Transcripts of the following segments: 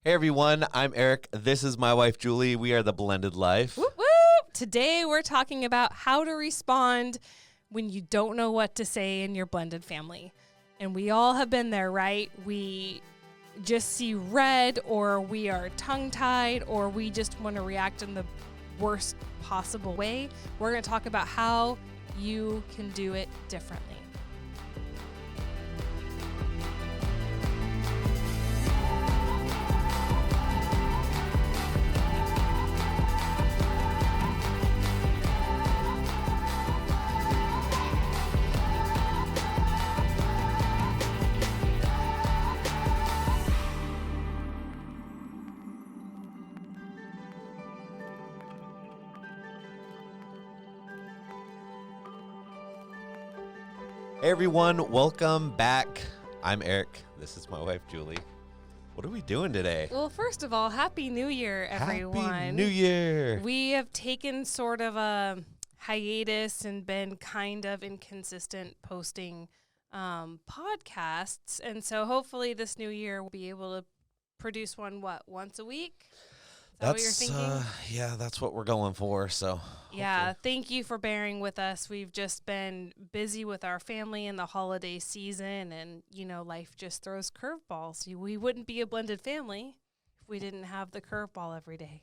Hey everyone, I'm Eric. This is my wife Julie. We are the Blended Life. Whoop, whoop. Today we're talking about how to respond when you don't know what to say in your blended family. And we all have been there, right? We just see red, or we are tongue-tied, or we just want to react in the worst possible way. We're going to talk about how you can do it differently. Hey everyone, welcome back. I'm Eric. This is my wife Julie. What are we doing today? Well, first of all, Happy New Year, everyone. Happy New Year. We have taken sort of a hiatus and been kind of inconsistent posting podcasts. And so hopefully this new year we'll be able to produce one, once a week? Is that what you're thinking? Yeah, that's what we're going for. So yeah, thank you for bearing with us. We've just been busy with our family in the holiday season, and, life just throws curveballs. We wouldn't be a blended family if we didn't have the curveball every day.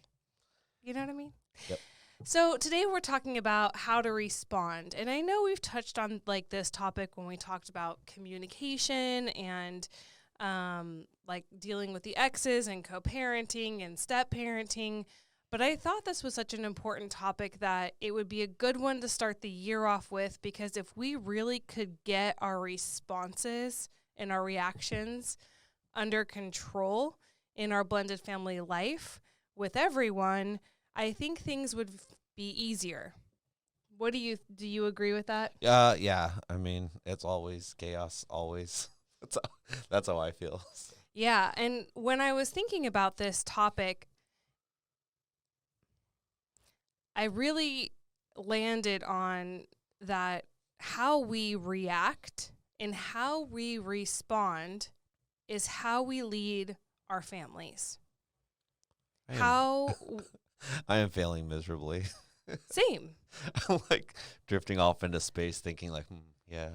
You know what I mean? Yep. So today we're talking about how to respond. And I know we've touched on this topic when we talked about communication and dealing with the exes and co-parenting and step-parenting. But I thought this was such an important topic that it would be a good one to start the year off with, because if we really could get our responses and our reactions under control in our blended family life with everyone, I think things would be easier. Do you agree with that? yeah. I mean, it's always chaos, always. That's how I feel. Yeah, and when I was thinking about this topic, I really landed on that how we react and how we respond is how we lead our families. I am failing miserably. Same. I'm drifting off into space thinking yeah.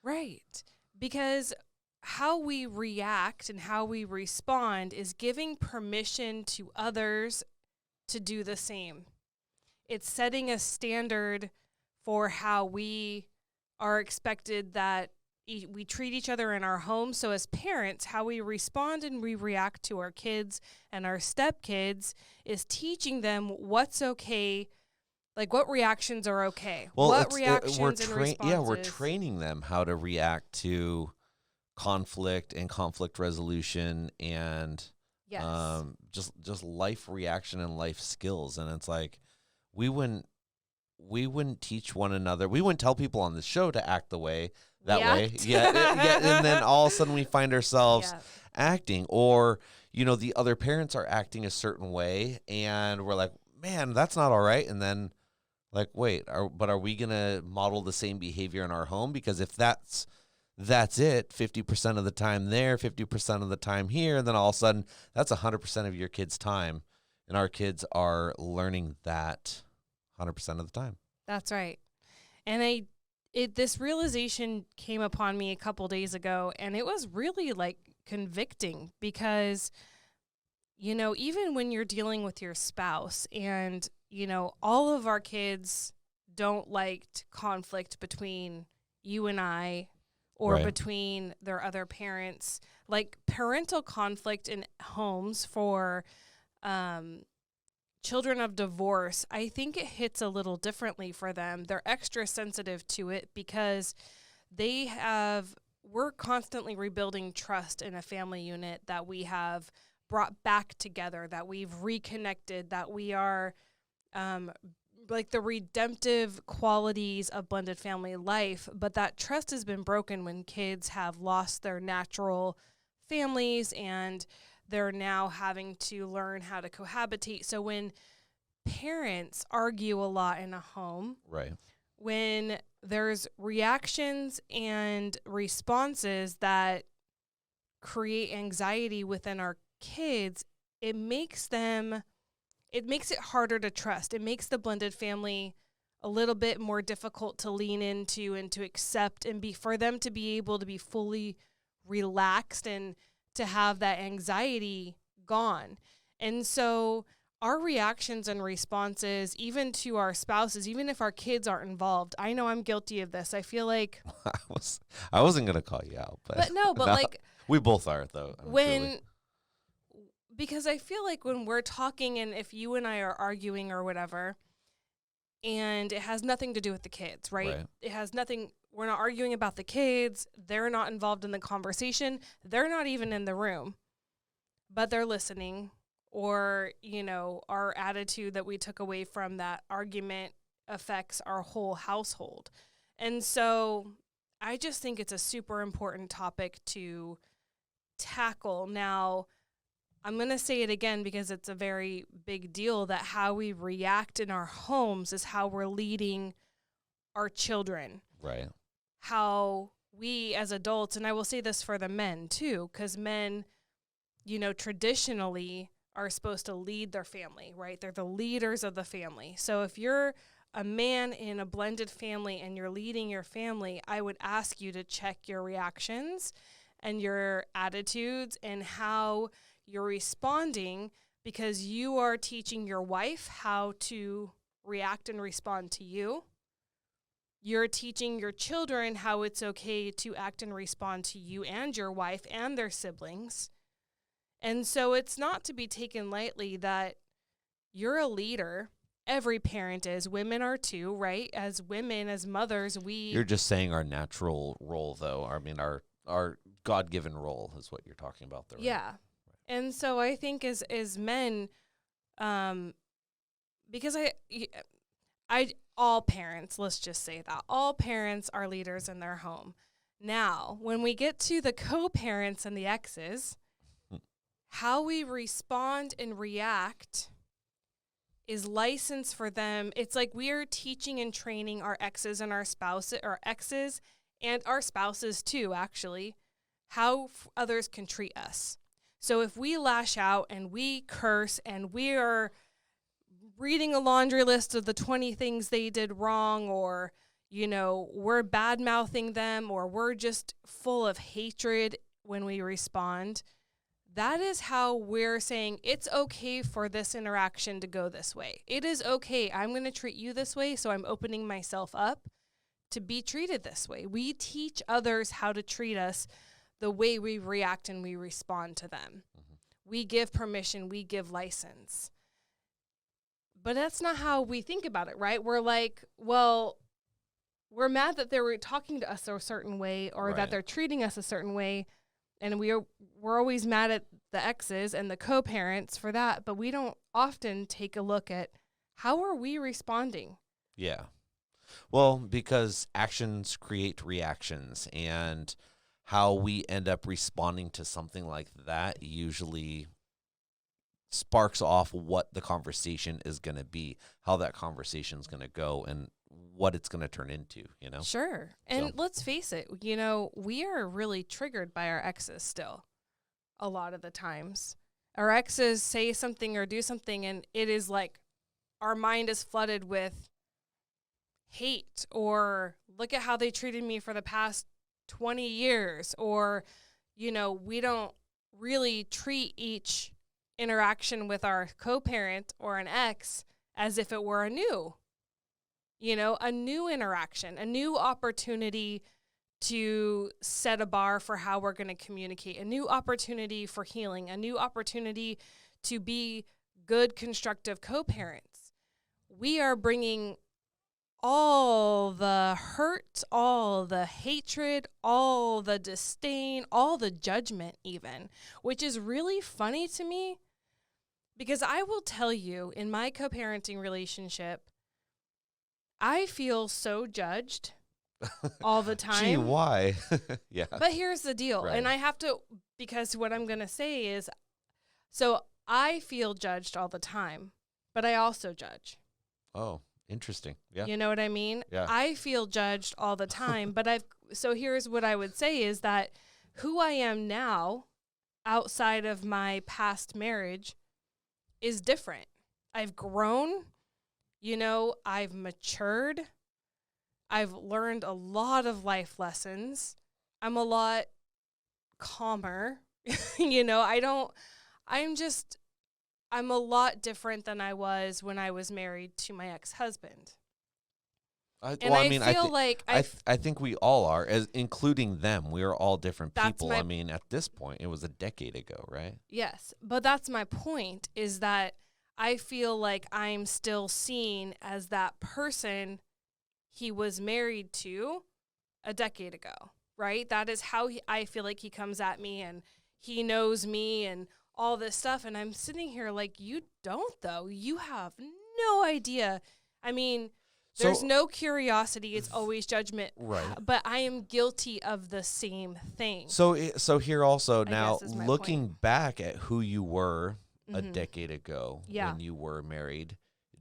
Right. Because how we react and how we respond is giving permission to others to do the same. It's setting a standard for how we are expected that we treat each other in our home. So as parents, how we respond and we react to our kids and our stepkids is teaching them what's okay, what reactions are okay. Well, what reactions and responses. Yeah, we're training them how to react to conflict and conflict resolution and yes. just life reaction and life skills. And it's we wouldn't teach one another. We wouldn't tell people on the show to act the way way. Yeah, and then all of a sudden we find ourselves acting, or the other parents are acting a certain way, and we're like, man, that's not all right. And then wait, are we gonna model the same behavior in our home? Because if that's it, 50% of the time there, 50% of the time here, and then all of a sudden that's 100% of your kid's time, and our kids are learning that 100% of the time. That's right. And this realization came upon me a couple days ago, and it was really convicting, because even when you're dealing with your spouse, and all of our kids don't like conflict between you and I, or right. between their other parents. Parental conflict in homes for children of divorce, I think it hits a little differently for them. They're extra sensitive to it because we're constantly rebuilding trust in a family unit that we have brought back together, that we've reconnected, that we are the redemptive qualities of blended family life. But that trust has been broken when kids have lost their natural families, and they're now having to learn how to cohabitate. So when parents argue a lot in a home, right, when there's reactions and responses that create anxiety within our kids, it makes it harder to trust. It makes the blended family a little bit more difficult to lean into and to accept, and for them to be able to be fully relaxed and to have that anxiety gone. And so our reactions and responses, even to our spouses, even if our kids aren't involved, I know I'm guilty of this. I feel like I wasn't gonna call you out, but no, like we both are though. Because I feel like when we're talking, and if you and I are arguing or whatever, and it has nothing to do with the kids, right? It has nothing. We're not arguing about the kids. They're not involved in the conversation. They're not even in the room, but they're listening. Or, our attitude that we took away from that argument affects our whole household. And so I just think it's a super important topic to tackle. Now, I'm going to say it again because it's a very big deal, that how we react in our homes is how we're leading our children. Right. How we as adults, and I will say this for the men too, because men, traditionally are supposed to lead their family, right? They're the leaders of the family. So if you're a man in a blended family and you're leading your family, I would ask you to check your reactions and your attitudes and how you're responding, because you are teaching your wife how to react and respond to you. You're teaching your children how it's okay to act and respond to you and your wife and their siblings. And so it's not to be taken lightly that you're a leader. Every parent is. Women are too, right? As women, as mothers, You're just saying our natural role, though. I mean, our God-given role is what you're talking about there. Yeah. Right. And so I think as men, because all parents, let's just say that, all parents are leaders in their home. Now, when we get to the co-parents and the exes, how we respond and react is licensed for them. It's like we are teaching and training our exes and our exes and our spouses too, actually, how others can treat us. So if we lash out and we curse and we are reading a laundry list of the 20 things they did wrong, or, we're bad-mouthing them, or we're just full of hatred when we respond, that is how we're saying it's okay for this interaction to go this way. It is okay. I'm going to treat you this way, so I'm opening myself up to be treated this way. We teach others how to treat us the way we react and we respond to them. Mm-hmm. We give permission, we give license. But that's not how we think about it, right? We're like, well, we're mad that they were talking to us a certain way, or that they're treating us a certain way, and we're always mad at the exes and the co-parents for that, but we don't often take a look at how are we responding. Yeah. Well, because actions create reactions, and how we end up responding to something like that usually sparks off what the conversation is going to be, how that conversation is going to go, and what it's going to turn into, Sure. And let's face it, we are really triggered by our exes still a lot of the times. Our exes say something or do something, and it is like our mind is flooded with hate, or look at how they treated me for the past 20 years, or, we don't really treat each interaction with our co-parent or an ex as if it were a new interaction, a new opportunity to set a bar for how we're going to communicate, a new opportunity for healing, a new opportunity to be good, constructive co-parents. We are bringing all the hurt, all the hatred, all the disdain, all the judgment even, which is really funny to me, because I will tell you, in my co-parenting relationship, I feel so judged all the time. Gee, why? Yeah. But here's the deal, and I have to, because what I'm going to say is, so I feel judged all the time, but I also judge. Oh. Interesting. Yeah. You know what I mean? Yeah. I feel judged all the time, but so here's what I would say is that who I am now outside of my past marriage is different. I've grown, I've matured. I've learned a lot of life lessons. I'm a lot calmer. I'm a lot different than I was when I was married to my ex-husband. I think we all are, as including them. We are all different people. At this point, it was a decade ago, right? Yes, but that's my point, is that I feel like I'm still seen as that person he was married to a decade ago, right? That is how I feel like he comes at me, and he knows me and all this stuff. And I'm sitting here like, you don't, though. You have no idea. I mean, there's no curiosity. It's always judgment. Right. But I am guilty of the same thing. So here also, now looking back at who you were a decade ago when you were married,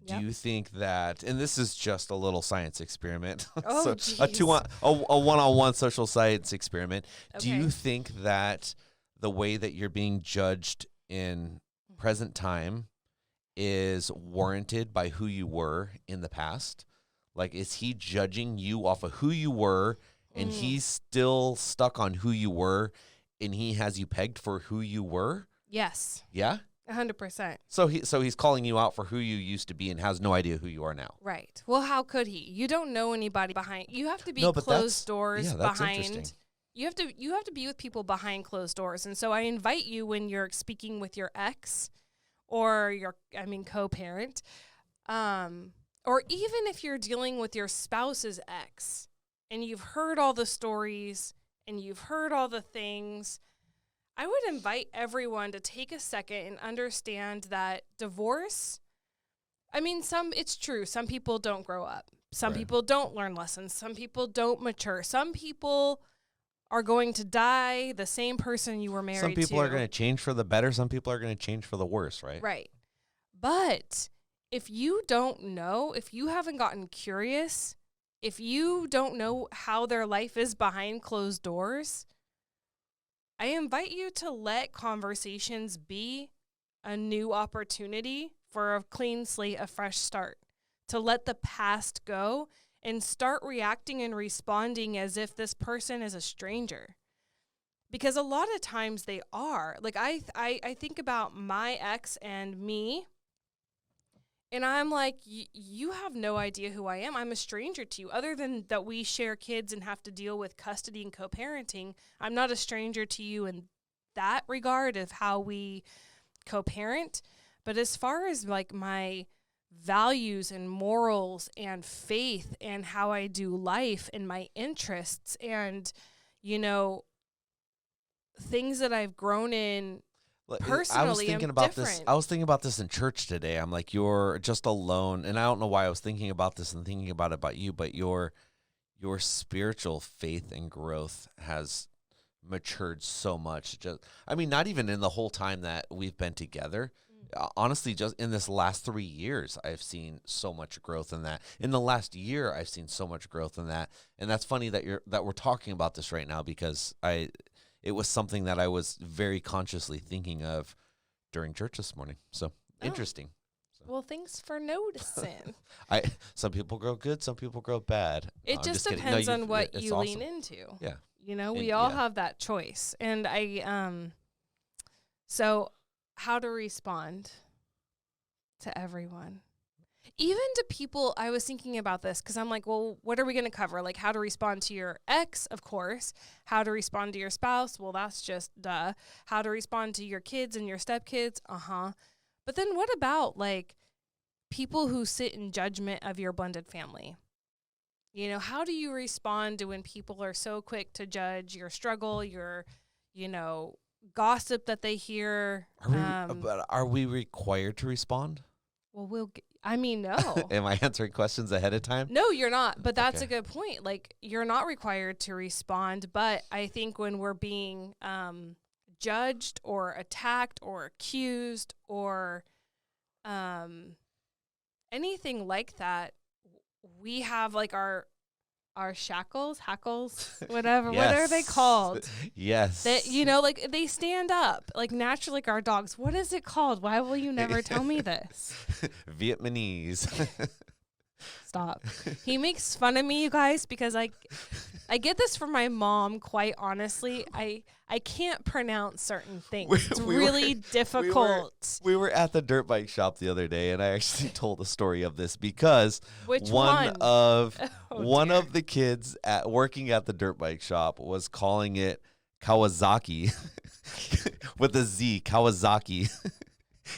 do you think that, and this is just a little science experiment, a one-on-one social science experiment. Okay. Do you think that the way that you're being judged in present time is warranted by who you were in the past? Like, is he judging you off of who you were, and he's still stuck on who you were, and he has you pegged for who you were? Yes. Yeah? 100%. So he's calling you out for who you used to be and has no idea who you are now. Right. Well, how could he? You don't know anybody behind. You have to be closed doors behind. You have to be with people behind closed doors. And so I invite you, when you're speaking with your ex or co-parent, or even if you're dealing with your spouse's ex and you've heard all the stories and you've heard all the things, I would invite everyone to take a second and understand that divorce, it's true. Some people don't grow up. Some people don't learn lessons. Some people don't mature. Some people are going to die the same person you were married to. Some people are going to change for the better. Some people are going to change for the worse, right? Right. But if you don't know, if you haven't gotten curious, if you don't know how their life is behind closed doors, I invite you to let conversations be a new opportunity for a clean slate, a fresh start, to let the past go and start reacting and responding as if this person is a stranger. Because a lot of times they are. Like, I think about my ex and me, and I'm like, you have no idea who I am. I'm a stranger to you. Other than that we share kids and have to deal with custody and co-parenting, I'm not a stranger to you in that regard of how we co-parent. But as far as like my values and morals and faith and how I do life and my interests and, things that I've grown in personally, I was thinking about different. I was thinking about this in church today. I'm like, you're just alone, and I don't know why I was thinking about this and thinking about you, but your spiritual faith and growth has matured so much. Not even in the whole time that we've been together. Honestly, just in this last 3 years, I've seen so much growth in that. In the last year, I've seen so much growth in that. And that's funny that we're talking about this right now, because it was something that I was very consciously thinking of during church this morning. So interesting. Well, thanks for noticing. Some people grow good, some people grow bad. It just depends on what you lean into. Yeah. We all have that choice. And so how to respond to everyone. Even to people, I was thinking about this because I'm like, well, what are we going to cover? Like, how to respond to your ex, of course. How to respond to your spouse. Well, that's just duh. How to respond to your kids and your stepkids. But then what about, like, people who sit in judgment of your blended family? How do you respond to when people are so quick to judge your struggle, your, gossip that they hear? Are we required to respond? Well, no. Am I answering questions ahead of time? No, you're not. But that's a good point. Like, you're not required to respond. But I think when we're being judged or attacked or accused or anything like that, we have like our our hackles, whatever. What are they called? Yes. That, you know, like they stand up like naturally, like our dogs. What is it called? Why will you never tell me this? Vietnamese. Stop. He makes fun of me, you guys, because I get this from my mom. Quite honestly, I can't pronounce certain things. It's really difficult. We were at the dirt bike shop the other day, and I actually told a story of this because one of the kids working at the dirt bike shop was calling it Kawasaki with a Z, Kawasaki.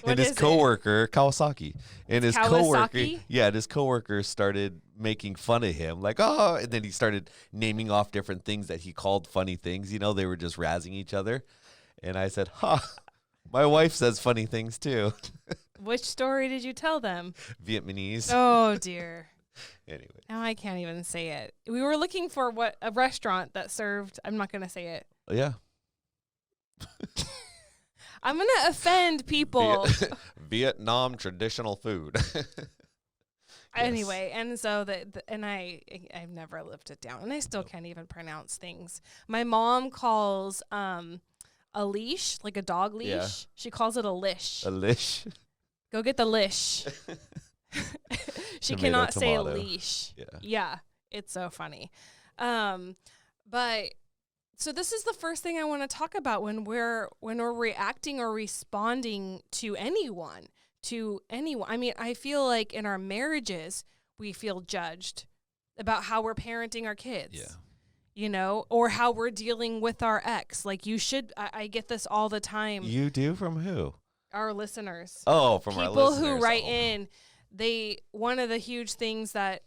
And his coworker, Kawasaki, and his coworker, and his coworker started making fun of him, like, oh, and then he started naming off different things that he called funny things. You know, they were just razzing each other. And I said, my wife says funny things too. Which story did you tell them? Vietnamese. Oh, dear. Anyway. Now I can't even say it. We were looking for a restaurant that served, I'm not going to say it. Yeah. I'm going to offend people. Vietnam traditional food. Anyway, and so I've never lived it down, and I still can't even pronounce things. My mom calls a leash, like a dog leash. Yeah. She calls it a lish. A lish. Go get the lish. She cannot say a leash. Yeah, it's so funny. But so this is the first thing I want to talk about when we're reacting or responding to anyone. I mean, I feel like in our marriages, we feel judged about how we're parenting our kids. Yeah. You know, or how we're dealing with our ex. Like I get this all the time. You do? From who? Our listeners. Oh, from our listeners. People who write in. One of the huge things that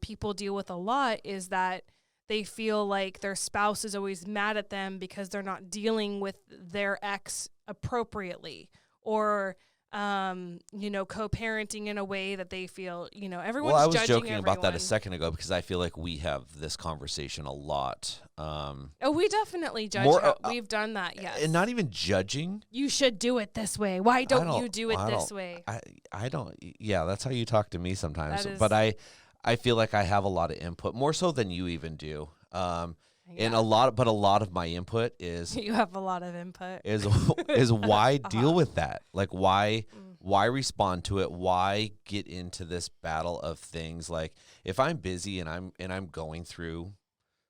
people deal with a lot is that they feel like their spouse is always mad at them because they're not dealing with their ex appropriately, or co-parenting in a way that they feel, everyone's judging everyone. Well, I was joking about that a second ago because I feel like we have this conversation a lot. We definitely judge. We've done that, yes. And not even judging. You should do it this way. Why don't you do it this way? I don't. Yeah, that's how you talk to me sometimes. But I feel like I have a lot of input, more so than you even do. And a lot of my input is you have a lot of input is why deal with that? Like why respond to it? Why get into this battle of things? Like if I'm busy and I'm going through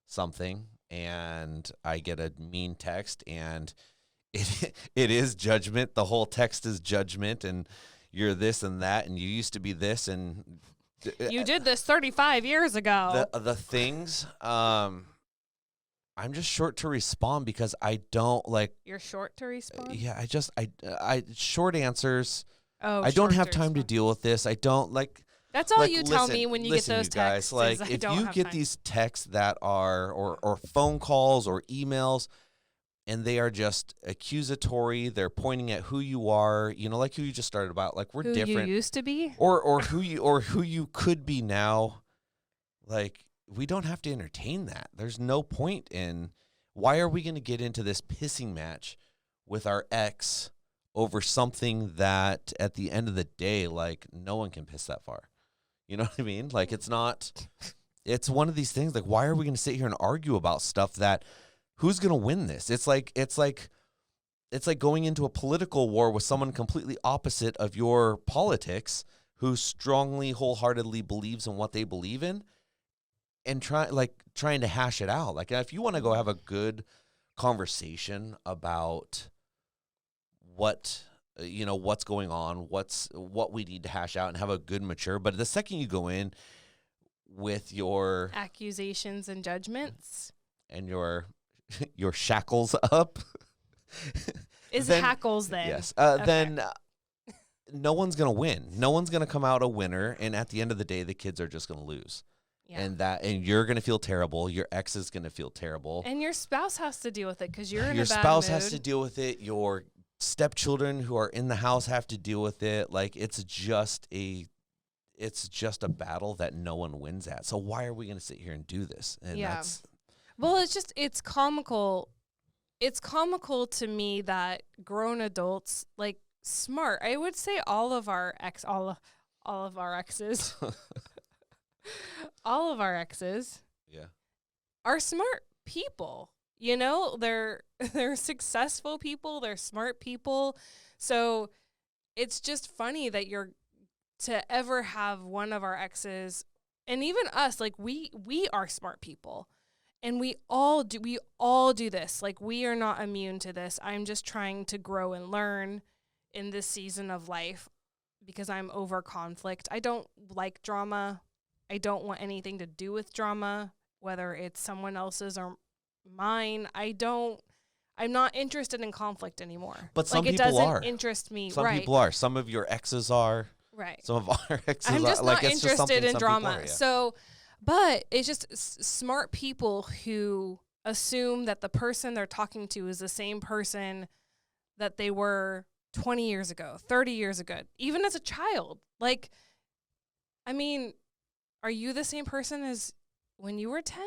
something and I get a mean text and it is judgment. The whole text is judgment, and you're this and that, and you used to be this, and you did this 35 years ago. The things. I'm just short to respond because I don't like. You're short to respond? Yeah, I short answers. Oh, I don't have time to deal with this. I don't like. That's all you tell me when you get those texts. Like if you get these texts that are or phone calls or emails, and they are just accusatory, they're pointing at who you are. Like who you just started about. Like we're different. Who you used to be, or who you could be now. Like. We don't have to entertain that. There's no point in why are we going to get into this pissing match with our ex over something that at the end of the day, like no one can piss that far. You know what I mean? Like it's one of these things. Like why are we going to sit here and argue about stuff that who's going to win this? It's like going into a political war with someone completely opposite of your politics who strongly, wholeheartedly believes in what they believe in. And trying to hash it out. Like if you want to go have a good conversation about what's going on, what we need to hash out, and have a good mature. But the second you go in with your accusations and judgments and your shackles up, hackles then? Yes. Okay. Then no one's gonna win. No one's gonna come out a winner. And at the end of the day, the kids are just gonna lose. Yeah. And you're going to feel terrible. Your ex is going to feel terrible. And your spouse has to deal with it because you're in a bad mood. Your spouse has to deal with it. Your stepchildren who are in the house have to deal with it. Like it's just a battle that no one wins at. So why are we going to sit here and do this? And well, it's comical. It's comical to me that grown adults, like smart, I would say all of our exes. All of our exes, are smart people. You know, they're successful people, they're smart people. So it's just funny that you're to ever have one of our exes, and even us, like we are smart people. And we all do this. Like, we are not immune to this. I'm just trying to grow and learn in this season of life because I'm over conflict. I don't like drama. I don't want anything to do with drama, whether it's someone else's or mine. I'm not interested in conflict anymore. But some like, people are. It doesn't interest me. Some right. people are. Some of your exes are. Right. Some of our exes are. I'm just like, not it's just interested in drama. Are, yeah. So, but it's just smart people who assume that the person they're talking to is the same person that they were 20 years ago, 30 years ago, even as a child. Like, I mean, are you the same person as when you were 10?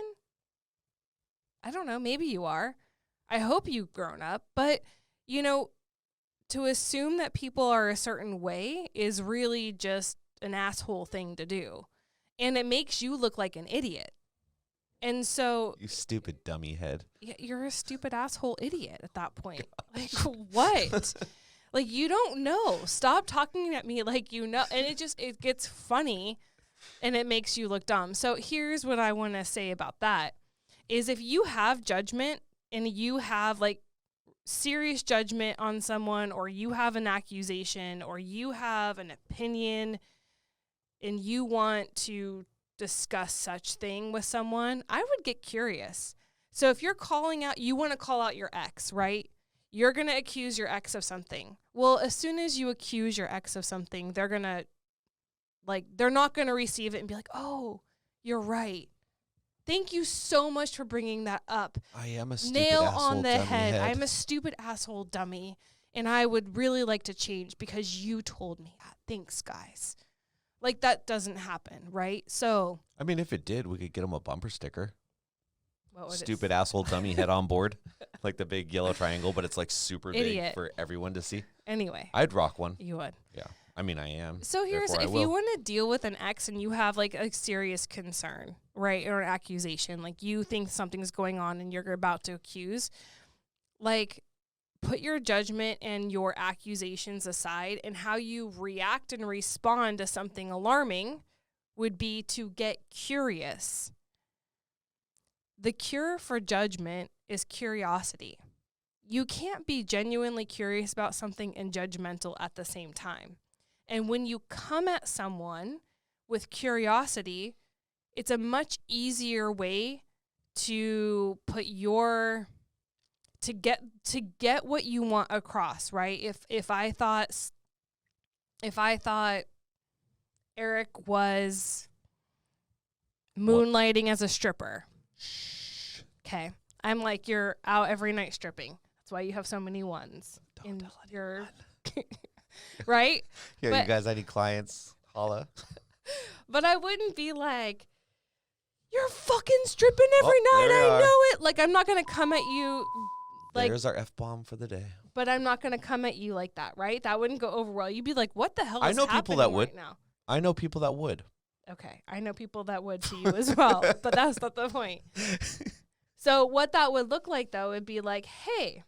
I don't know. Maybe you are. I hope you've grown up. But, you know, to assume that people are a certain way is really just an asshole thing to do. And it makes you look like an idiot. And so... You stupid dummy head. You're a stupid asshole idiot at that point. Like, what? Like, you don't know. Stop talking at me like you know. And it gets funny, and it makes you look dumb. So here's what I want to say about that, is if you have judgment and you have, like, serious judgment on someone, or you have an accusation, or you have an opinion, and you want to discuss such thing with someone, I would get curious. So if you're you want to call out your ex, right? You're going to accuse your ex of something. Well, as soon as you accuse your ex of something, they're not going to receive it and be like, oh, you're right. Thank you so much for bringing that up. I am a stupid Nail asshole on the dummy head. I'm a stupid asshole dummy, and I would really like to change because you told me that. Thanks, guys. Like, that doesn't happen, right? So, I mean, if it did, we could get him a bumper sticker. what would Stupid asshole dummy head on board. Like the big yellow triangle, but it's like super big for everyone to see. Anyway. I'd rock one. You would. Yeah. I mean, I am. So here's, if you want to deal with an ex and you have like a serious concern, right, or an accusation, like you think something's going on and you're about to accuse, like, put your judgment and your accusations aside, and how you react and respond to something alarming would be to get curious. The cure for judgment is curiosity. You can't be genuinely curious about something and judgmental at the same time. And when you come at someone with curiosity, it's a much easier way to put to get what you want across, right? If I thought Eric was moonlighting as a stripper, okay, I'm like, you're out every night stripping. That's why you have so many ones. Don't tell anyone. Right? Yeah, but, you guys, any clients, holla. But I wouldn't be like, you're fucking stripping every night. I know it. Like, I'm not going to come at you. Like, there's our F-bomb for the day. But I'm not going to come at you like that, right? That wouldn't go over well. You'd be like, what the hell is happening people that would. right now? I know people that would. Okay. I know people that would to you as well, but that's not the point. So what that would look like, though, would be like, hey,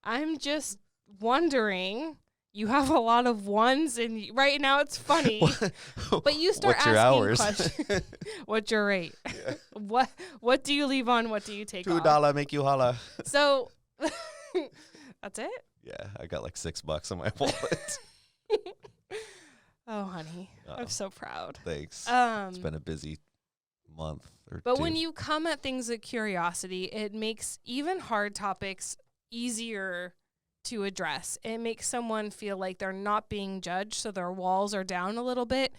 I'm just wondering, you have a lot of ones, and right now it's funny, but you start What's your asking hours? questions. What's your rate? Yeah. What do you leave on? What do you take off? $2 make you holla. So that's it? Yeah, I got like $6 in my wallet. Oh, honey. I'm so proud. Thanks. It's been a busy month or But two. when you come at things with curiosity, it makes even hard topics easier to address. It makes someone feel like they're not being judged, so their walls are down a little bit.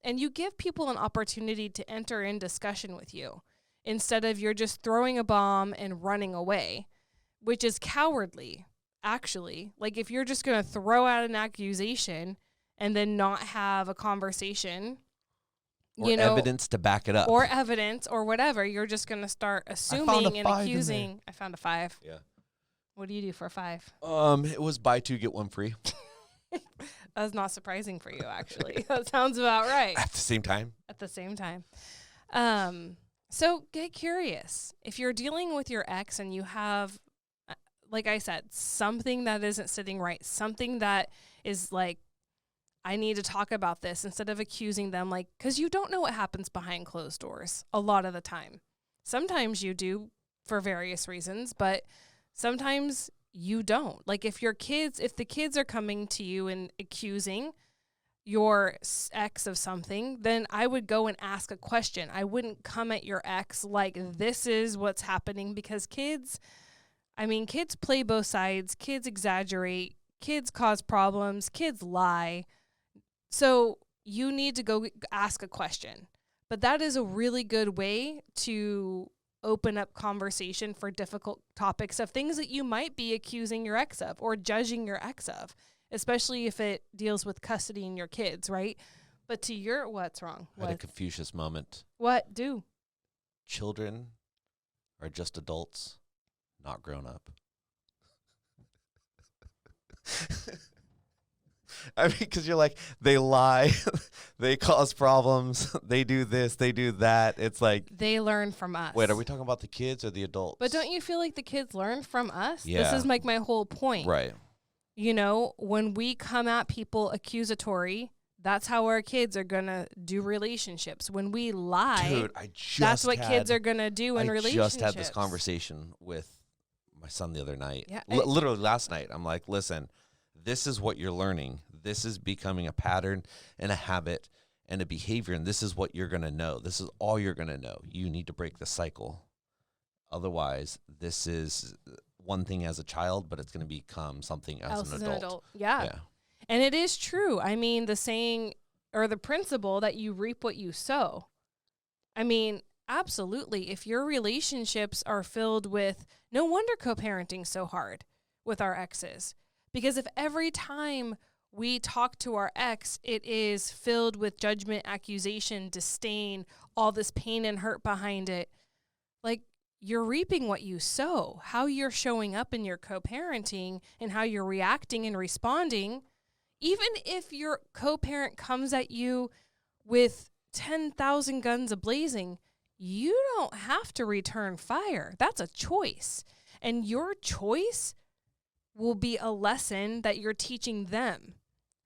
And you give people an opportunity to enter in discussion with you instead of you're just throwing a bomb and running away, which is cowardly, actually. Like, if you're just going to throw out an accusation and then not have a conversation, or evidence to back it up. Or evidence or whatever, you're just going to start assuming and accusing. I found a 5. Yeah. What do you do for a 5? It was buy 2, get 1 free. That's not surprising for you, actually. That sounds about right. At the same time. At the same time. So get curious. If you're dealing with your ex and you have, like I said, something that isn't sitting right, something that is like, I need to talk about this, instead of accusing them, like, because you don't know what happens behind closed doors a lot of the time. Sometimes you do for various reasons, but sometimes you don't. Like if the kids are coming to you and accusing your ex of something, then I would go and ask a question. I wouldn't come at your ex like this is what's happening, because kids play both sides. Kids exaggerate. Kids cause problems. Kids lie. So you need to go ask a question. But that is a really good way to open up conversation for difficult topics of things that you might be accusing your ex of or judging your ex of, especially if it deals with custody and your kids, right? But to your, what's wrong? I had a Confucius moment. What? Do? Children are just adults, not grown up. I mean, because you're like, they lie, they cause problems, they do this, they do that. It's like, they learn from us. Wait, are we talking about the kids or the adults? But don't you feel like the kids learn from us? Yeah. This is like my whole point. Right. You know, when we come at people accusatory, that's how our kids are going to do relationships. When we lie, Dude, that's what kids are going to do in relationships. I just had this conversation with my son the other night. Yeah, literally last night. I'm like, listen, this is what you're learning. This is becoming a pattern and a habit and a behavior, and this is what you're going to know. This is all you're going to know. You need to break the cycle. Otherwise, this is one thing as a child, but it's going to become something as an adult. Yeah. And it is true. I mean, the saying or the principle that you reap what you sow. I mean, absolutely. If your relationships are filled with, no wonder co-parenting's so hard with our exes. Because if every time we talk to our ex, it is filled with judgment, accusation, disdain, all this pain and hurt behind it, like, you're reaping what you sow. How you're showing up in your co-parenting and how you're reacting and responding, even if your co-parent comes at you with 10,000 guns a-blazing, you don't have to return fire. That's a choice. And your choice will be a lesson that you're teaching them,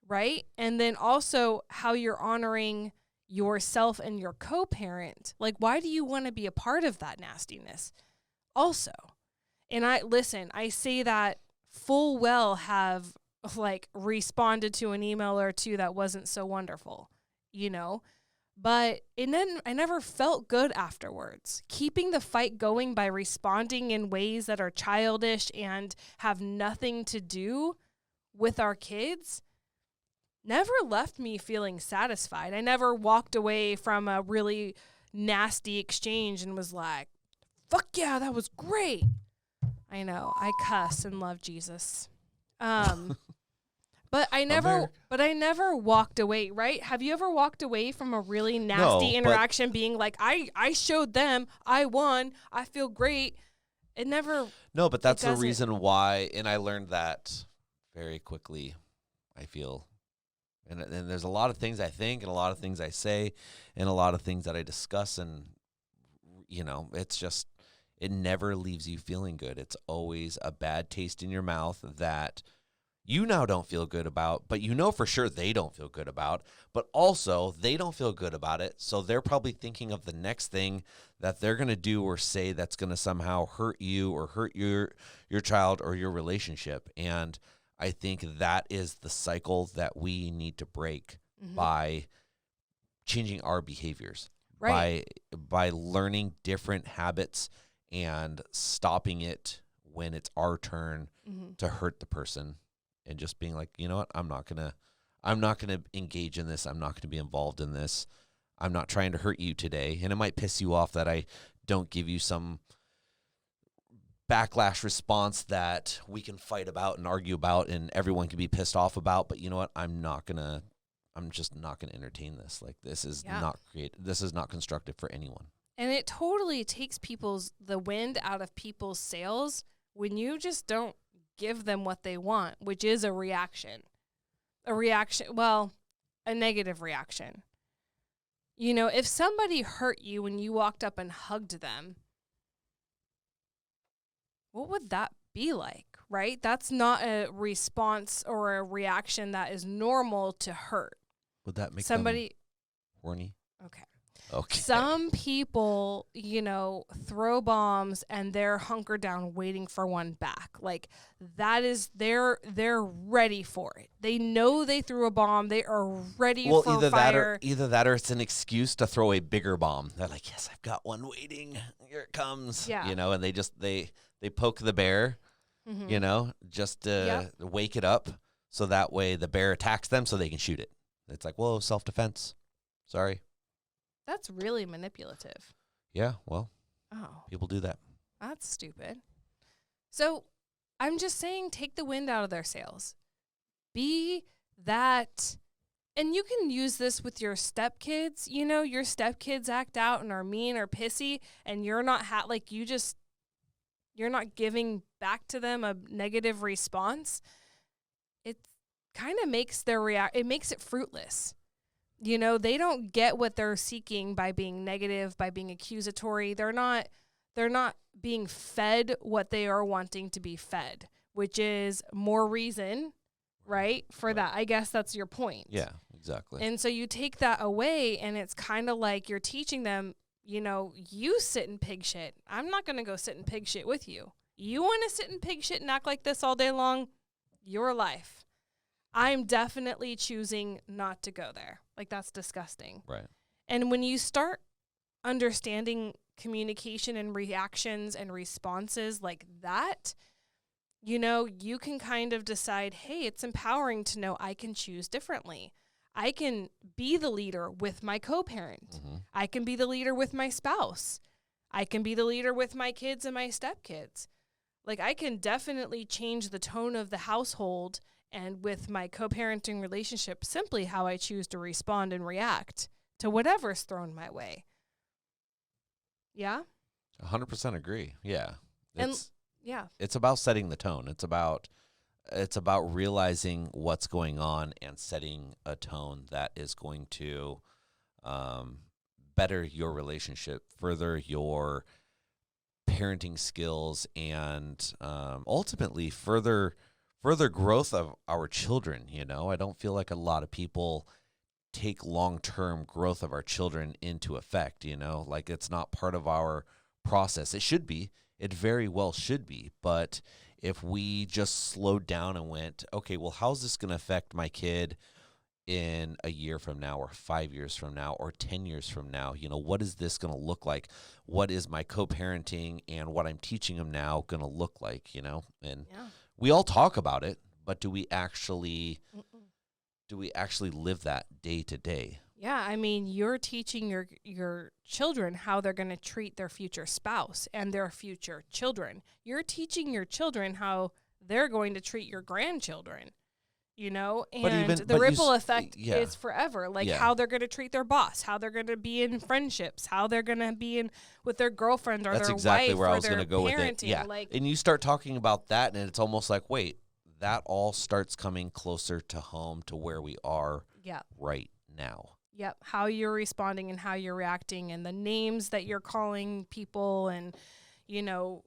right? And then also how you're honoring yourself and your co-parent. Like, why do you want to be a part of that nastiness also? And I say that full well have like responded to an email or two that wasn't so wonderful, you know, but I never felt good afterwards. Keeping the fight going by responding in ways that are childish and have nothing to do with our kids never left me feeling satisfied. I never walked away from a really nasty exchange and was like, fuck yeah, that was great. I know, I cuss and love Jesus. But I never walked away, right? Have you ever walked away from a really nasty interaction being like, I showed them, I won, I feel great? It never. No, but that's the reason why, and I learned that very quickly, I feel. And there's a lot of things I think and a lot of things I say and a lot of things that I discuss, and, you know, it's just, it never leaves you feeling good. It's always a bad taste in your mouth that you now don't feel good about, but you know for sure they don't feel good about, but also they don't feel good about it, so they're probably thinking of the next thing that they're going to do or say that's going to somehow hurt you or hurt your child or your relationship. And I think that is the cycle that we need to break by changing our behaviors, right, by learning different habits and stopping it when it's our turn to hurt the person, and just being like, you know what, I'm not gonna engage in this. I'm not gonna be involved in this. I'm not trying to hurt you today. And it might piss you off that I don't give you some backlash response that we can fight about and argue about and everyone can be pissed off about. But you know what? I'm just not gonna entertain this. Like, this is this is not constructive for anyone. And it totally takes the wind out of people's sails when you just don't give them what they want, which is a reaction. Well, a negative reaction. You know, if somebody hurt you when you walked up and hugged them, what would that be like, right? That's not a response or a reaction that is normal to hurt. Would that make somebody them horny? Okay. Okay. Some people, you know, throw bombs and they're hunkered down waiting for one back. Like that is they're ready for it. They know they threw a bomb. They are ready for fire. Either that or it's an excuse to throw a bigger bomb. They're like, yes, I've got one waiting. Here it comes. Yeah. You know, and they poke the bear, you know, just to wake it up so that way the bear attacks them so they can shoot it. It's like, whoa, self-defense. Sorry. That's really manipulative. Yeah, well, oh, people do that. That's stupid. So I'm just saying, take the wind out of their sails. Be that, and you can use this with your stepkids. You know, your stepkids act out and are mean or pissy, and you're not you're not giving back to them a negative response. It kind of makes it makes it fruitless. You know, they don't get what they're seeking by being negative, by being accusatory. They're not being fed what they are wanting to be fed, which is more reason, right? For that. I guess that's your point. Yeah, exactly. And so you take that away and it's kind of like you're teaching them, you know, you sit in pig shit. I'm not going to go sit in pig shit with you. You want to sit in pig shit and act like this all day long? Your life. I'm definitely choosing not to go there. Like, that's disgusting. Right. And when you start understanding communication and reactions and responses like that, you know, you can kind of decide, hey, it's empowering to know I can choose differently. I can be the leader with my co-parent. Mm-hmm. I can be the leader with my spouse. I can be the leader with my kids and my stepkids. Like, I can definitely change the tone of the household and with my co-parenting relationship, simply how I choose to respond and react to whatever's thrown my way. Yeah? 100% agree. Yeah. It's about setting the tone. It's about realizing what's going on and setting a tone that is going to better your relationship, further your parenting skills, and ultimately further growth of our children. You know, I don't feel like a lot of people take long-term growth of our children into effect, you know, like it's not part of our process. It should be. It very well should be. But if we just slowed down and went, okay, well, how's this going to affect my kid in a year from now or 5 years from now or 10 years from now? You know, what is this going to look like? What is my co-parenting and what I'm teaching them now going to look like, you know? And we all talk about it, but do we actually live that day to day? Yeah, I mean, you're teaching your children how they're going to treat their future spouse and their future children. You're teaching your children how they're going to treat your grandchildren, you know? And the ripple effect is forever. Like how they're going to treat their boss, how they're going to be in friendships, how they're going to be in with their girlfriend or That's their exactly wife where or I was their going to go parenting. with it. Yeah. Like, and you start talking about that and it's almost like, wait, that all starts coming closer to home to where we are right now. Yep. How you're responding and how you're reacting and the names that you're calling people and, you know,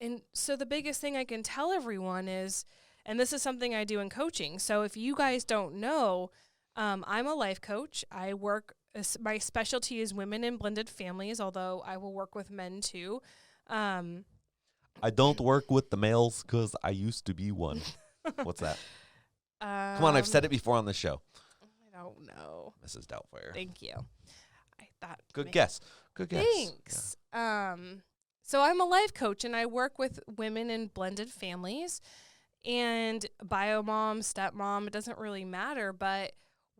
and so the biggest thing I can tell everyone is, and this is something I do in coaching. So if you guys don't know, I'm a life coach. I work, my specialty is women in blended families, although I will work with men too. I don't work with the males because I used to be one. What's that? Come on, I've said it before on the show. I don't know. Mrs. Doubtfire. Thank you. I thought. Good guess. Good guess. Thanks. Yeah. So I'm a life coach, and I work with women in blended families, and bio mom, stepmom. It doesn't really matter, but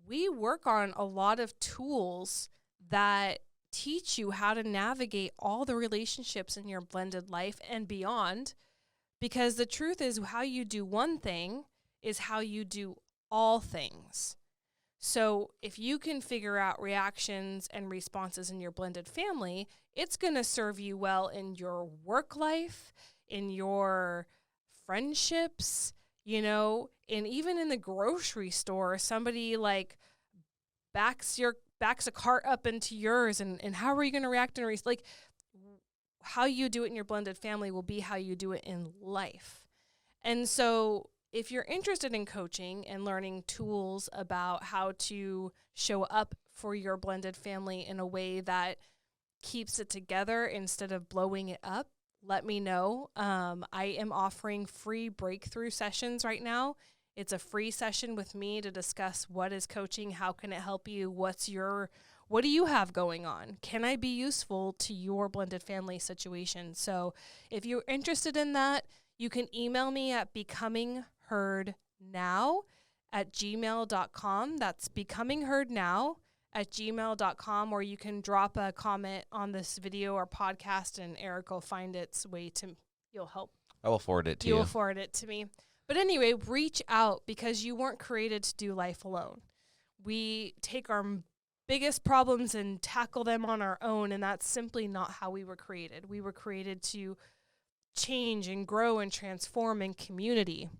we work on a lot of tools that teach you how to navigate all the relationships in your blended life and beyond, because the truth is how you do one thing is how you do all things. So if you can figure out reactions and responses in your blended family, it's going to serve you well in your work life, in your friendships, you know, and even in the grocery store. Somebody like backs your backs a cart up into yours, and how are you going to react and like how you do it in your blended family will be how you do it in life. And so if you're interested in coaching and learning tools about how to show up for your blended family in a way that keeps it together instead of blowing it up, let me know. I am offering free breakthrough sessions right now. It's a free session with me to discuss what is coaching, how can it help you, what do you have going on? Can I be useful to your blended family situation? So if you're interested in that, you can email me at becomingheardnow@gmail.com. That's becomingheardnow@gmail.com, or you can drop a comment on this video or podcast, and Eric will find its way to, you'll help. I will forward it to you. You'll forward it to me. But anyway, reach out, because you weren't created to do life alone. We take our biggest problems and tackle them on our own, and that's simply not how we were created. We were created to change and grow and transform in community.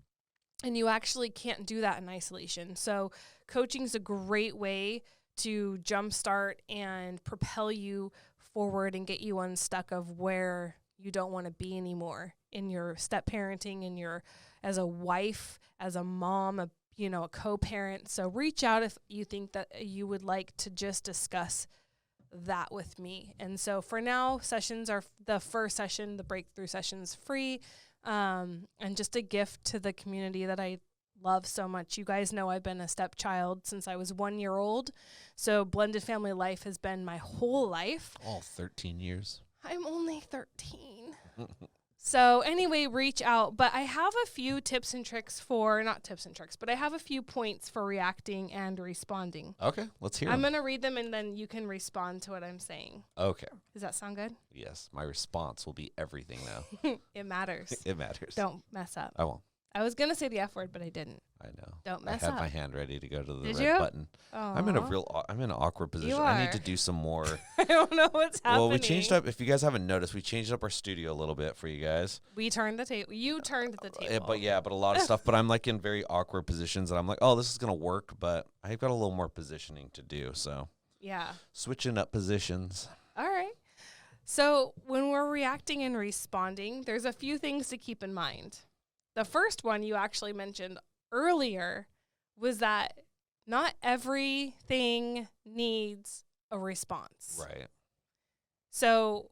And you actually can't do that in isolation. So coaching is a great way to jumpstart and propel you forward and get you unstuck of where you don't want to be anymore in your step parenting, in your, as a wife, as a mom, a co-parent. So reach out if you think that you would like to just discuss that with me. And so for now, sessions are the first session, the breakthrough session's free, and just a gift to the community that I love so much. You guys know I've been a stepchild since I was 1 year old. So blended family life has been my whole life. All 13 years. I'm only 13. So anyway, reach out. But I have a few tips and tricks not tips and tricks, but I have a few points for reacting and responding. Okay, let's hear I'm them. going to read them, and then you can respond to what I'm saying. Okay. Does that sound good? Yes, my response will be everything now. It matters. It matters. Don't mess up. I won't. I was going to say the F word, but I didn't. I know. Don't mess I had up. my hand ready to go to the Did red you? button. Aww. I'm in an awkward position. I need to do some more. I don't know what's happening. Well, we changed up. If you guys haven't noticed, we changed up our studio a little bit for you guys. We turned the table. You turned the table. But a lot of stuff. But I'm like in very awkward positions, and I'm like, oh, this is gonna work, but I've got a little more positioning to do. So yeah, switching up positions. All right. So when we're reacting and responding, there's a few things to keep in mind. The first one you actually mentioned earlier was that not everything needs a response. Right. So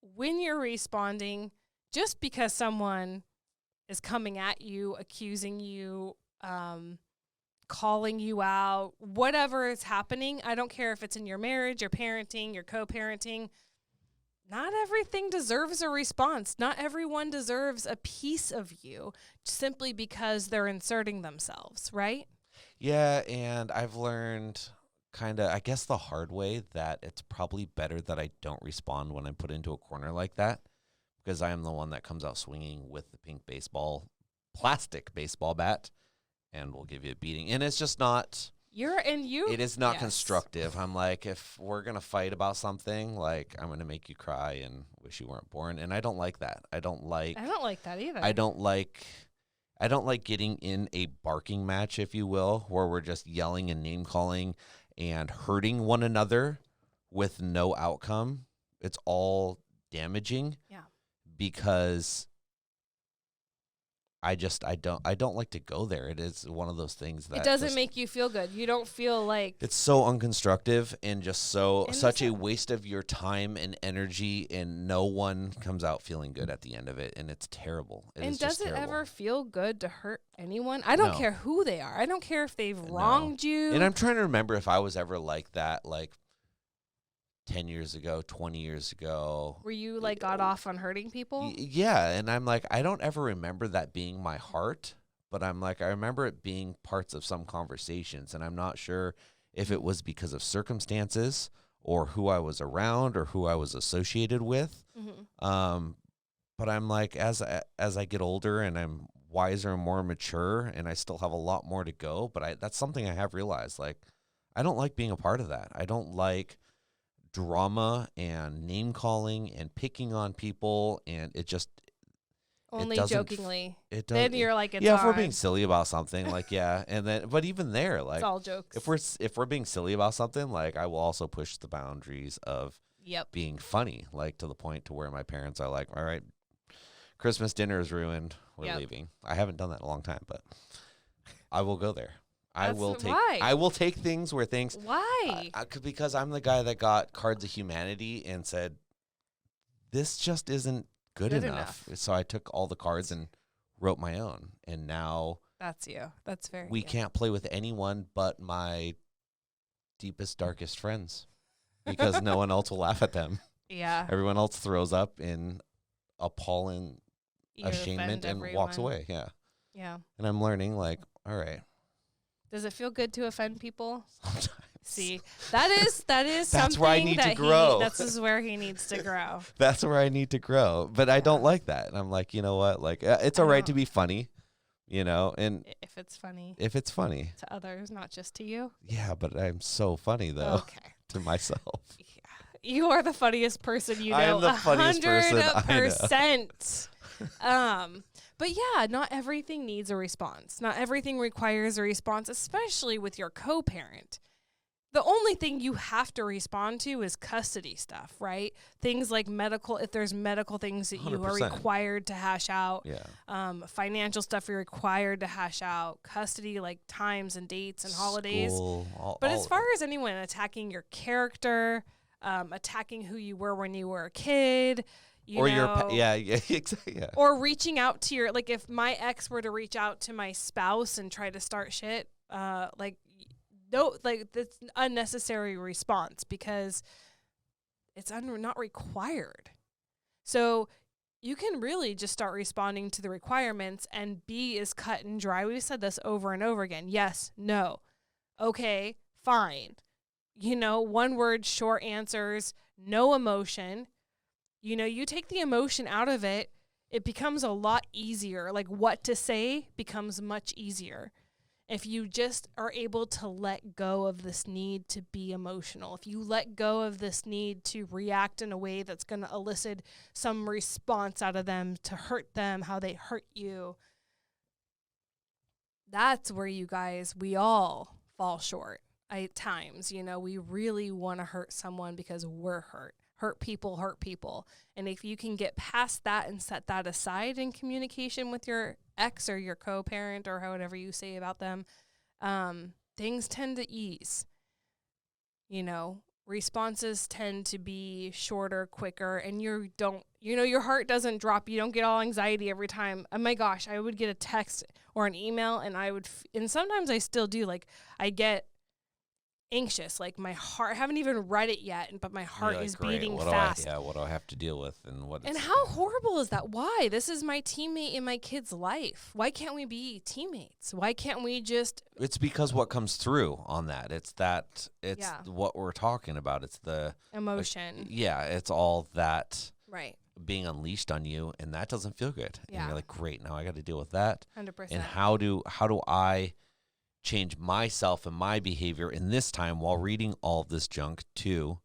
when you're responding, just because someone is coming at you, accusing you, calling you out, whatever is happening, I don't care if it's in your marriage, your parenting, your co-parenting, not everything deserves a response. Not everyone deserves a piece of you simply because they're inserting themselves, right? Yeah, and I've learned kind of, I guess the hard way, that it's probably better that I don't respond when I'm put into a corner like that, because I am the one that comes out swinging with the pink plastic baseball bat, and will give you a beating. And it's just not... It is not constructive. I'm like, if we're going to fight about something, like, I'm going to make you cry and wish you weren't born. And I don't like that. I don't like that either. I don't like getting in a barking match, if you will, where we're just yelling and name calling and hurting one another with no outcome. It's all damaging. Yeah. Because I don't like to go there. It is one of those things that it doesn't make you feel good. You don't feel like it's so unconstructive and just such a waste of your time and energy, and no one comes out feeling good at the end of it, and it's terrible. And does it ever feel good to hurt anyone? I don't care who they are. I don't care if they've wronged you. And I'm trying to remember if I was ever like that, like 10 years ago, 20 years ago. Where you like got off on hurting people? Yeah. And I'm like, I don't ever remember that being my heart, but I'm like, I remember it being parts of some conversations, and I'm not sure if it was because of circumstances or who I was around or who I was associated with. Mm-hmm. But I'm like, as I get older and I'm wiser and more mature, and I still have a lot more to go, but that's something I have realized. Like, I don't like being a part of that. I don't like drama and name calling and picking on people, and it just Only doesn't jokingly. It does. Then you're like, it's yeah, if we're on. being silly about something, like, yeah, and then, but even there, like, It's all jokes. if we're being silly about something, like, I will also push the boundaries of being funny, like, to the point to where my parents are like, all right, Christmas dinner is ruined. We're leaving. I haven't done that in a long time, but I will go there. I will take things where things. Why? Because I'm the guy that got Cards of Humanity and said, this just isn't good enough. So I took all the cards and wrote my own. And now that's you. That's very we can't play with anyone but my deepest, darkest friends because no one else will laugh at them. Yeah. Everyone else throws up in appalling ashamed and walks away. Yeah. Yeah. And I'm learning, like, all right. Does it feel good to offend people? Sometimes. See, that is that's something where I need to grow. This is where he needs to grow. That's where I need to grow. But I don't like that. And I'm like, you know what? Like, it's all right to be funny, you know, and if it's funny to others, not just to you. Yeah, but I'm so funny though. Okay. To myself. Yeah. You are the funniest person you know. I'm the funniest person I know. But yeah, not everything needs a response. Not everything requires a response, especially with your co-parent. The only thing you have to respond to is custody stuff, right? Things like medical, if there's medical things that you 100%. Are required to hash out. Yeah. Financial stuff you're required to hash out. Custody, like times and dates and holidays. But as far as anyone attacking your character, attacking who you were when you were a kid, exactly. Yeah. Or reaching out to your, like if my ex were to reach out to my spouse and try to start shit, no, like that's unnecessary response because it's not required. So you can really just start responding to the requirements and be as cut and dry. We've said this over and over again. Yes, no, okay, fine. You know, one word, short answers, no emotion. You know, you take the emotion out of it, it becomes a lot easier. Like what to say becomes much easier. If you just are able to let go of this need to be emotional, if you let go of this need to react in a way that's going to elicit some response out of them to hurt them, how they hurt you, that's where we all fall short at times. You know, we really want to hurt someone because we're hurt. Hurt people. And if you can get past that and set that aside in communication with your ex or your co-parent or whatever you say about them, things tend to ease. You know, responses tend to be shorter, quicker, and your heart doesn't drop. You don't get all anxiety every time. Oh my gosh, I would get a text or an email and and sometimes I still do, like I get anxious, like my heart, I haven't even read it yet, but my heart is beating fast. What do I have to deal with and how horrible is that? Why? This is my teammate in my kid's life. Why can't we be teammates? Why can't we just... It's because what comes through on that. It's what we're talking about. It's the... emotion. It's all that... Right. Being unleashed on you, and that doesn't feel good. And you're like, great, now I got to deal with that. 100%. And how do I change myself and my behavior in this time while reading all of this junk to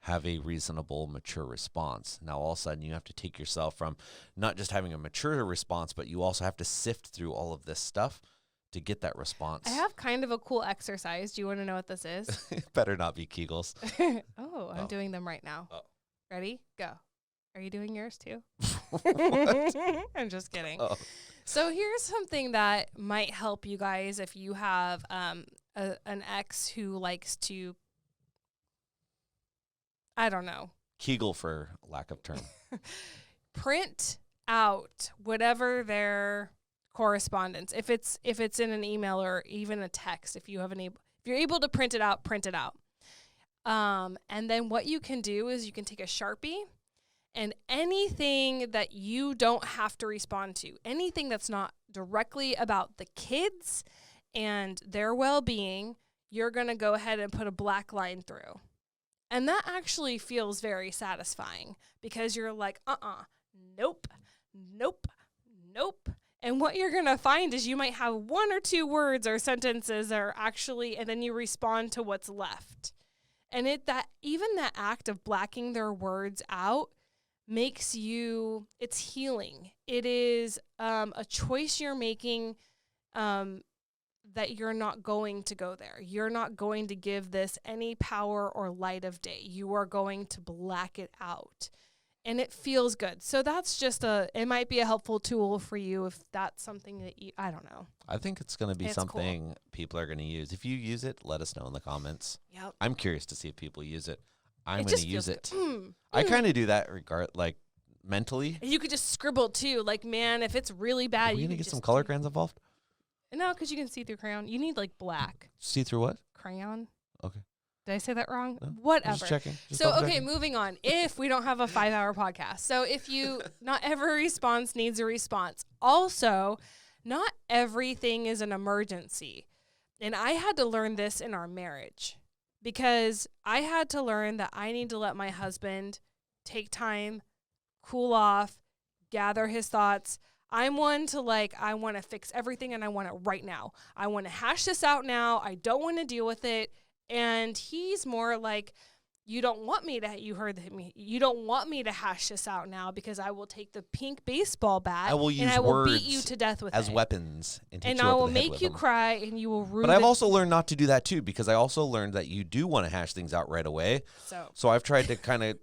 have a reasonable, mature response? Now, all of a sudden, you have to take yourself from not just having a mature response, but you also have to sift through all of this stuff to get that response. I have kind of a cool exercise. Do you want to know what this is? It better not be Kegels. I'm doing them right now. Ready? Go. Are you doing yours too? I'm just kidding. So here's something that might help you guys if you have an ex who likes to, I don't know. Kegel for lack of term. Print out whatever their correspondence. If it's in an email or even a text, if you're able to print it out, print it out. And then what you can do is you can take a Sharpie. And anything that you don't have to respond to, anything that's not directly about the kids and their well-being, you're going to go ahead and put a black line through. And that actually feels very satisfying because you're like, nope. And what you're going to find is you might have one or two words or sentences that are actually, and then you respond to what's left. And even that act of blacking their words out makes you, it's healing. It is a choice you're making that you're not going to go there. You're not going to give this any power or light of day. You are going to black it out. And it feels good. So that's just it might be a helpful tool for you if that's something that you, I don't know. I think it's going to be It's something cool. people are going to use. If you use it, let us know in the comments. Yep. I'm curious to see if people use it. I'm It going just to use feels it. good. I kind of do that like mentally. And you could just scribble too. Like, man, if it's really bad, Are we you going to can get some just color crayons involved? No, because you can see through crayon. You need like black See through what? crayon. Okay. Did I say that wrong? No, Whatever. Just checking. Just So, double okay, checking. moving on. If we don't have a 5-hour podcast. So if not every response needs a response. Also, not everything is an emergency. And I had to learn this in our marriage because I had to learn that I need to let my husband take time, cool off, gather his thoughts. I'm one to I want to fix everything and I want it right now. I want to hash this out now. I don't want to deal with it. And he's more like, you don't want me to, you heard me, you don't want me to hash this out now because I will take the pink baseball bat I will use and I will beat words you to death with as it. weapons and hit And you I over will the head make with you them. cry and you will ruin But I've also learned not to do that too because I also learned that you do want to hash things out right away. So I've tried to kind of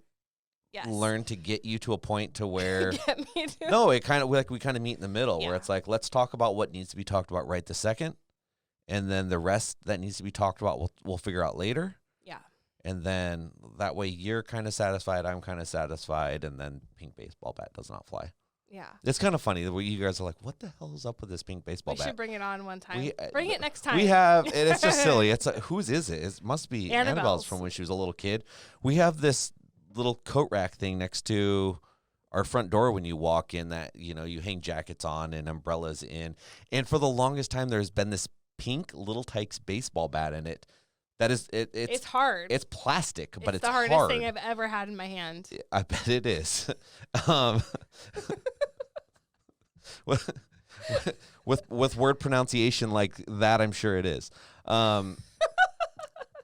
learn to get you to a point to where Get me to no, it kind of we kind of meet in the middle where Yeah. it's like, let's talk about what needs to be talked about right this second. And then the rest that needs to be talked about, we'll figure out later. Yeah. And then that way you're kind of satisfied, I'm kind of satisfied, and then pink baseball bat does not fly. Yeah. It's kind of funny that you guys are like, what the hell is up with this pink baseball We bat? should bring it on one time. We, Bring it next time. We have, and it's just silly. It's whose is it? It must be Annabelle's from when she was a little kid. We have this little coat rack thing next to our front door when you walk in that, you hang jackets on and umbrellas in. And for the longest time, there's been this pink Little Tikes baseball bat in it. That is, it's hard. It's plastic, but it's the hardest hard. thing I've ever had in my hand. I bet it is. With word pronunciation like that, I'm sure it is. But